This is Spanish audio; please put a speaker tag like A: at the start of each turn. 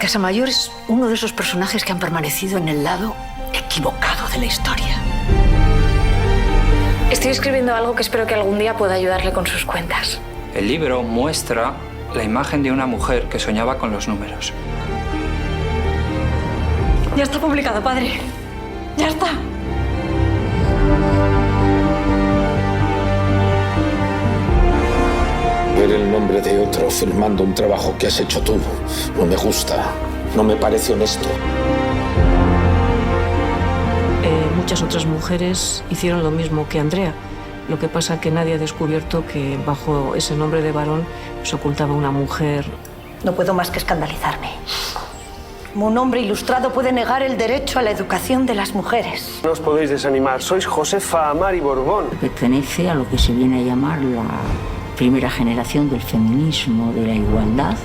A: Casamayor es uno de esos personajes que han permanecido en el lado equivocado de la historia.
B: Estoy escribiendo algo que espero que algún día pueda ayudarle con sus cuentas.
C: El libro muestra la imagen de una mujer que soñaba con los números.
B: Ya está publicado, padre. Ya está.
D: Ver el nombre de otro firmando un trabajo que has hecho tú no me gusta, no me parece honesto.
E: Muchas otras mujeres hicieron lo mismo que Andrea. Lo que pasa que nadie ha descubierto que bajo ese nombre de varón se ocultaba una mujer.
A: No puedo más que escandalizarme. Como un hombre ilustrado puede negar el derecho a la educación de las mujeres.
F: No os podéis desanimar, sois Josefa Amari Borbón.
G: Pertenece a lo que se viene a llamar la primera generación del feminismo, de la igualdad.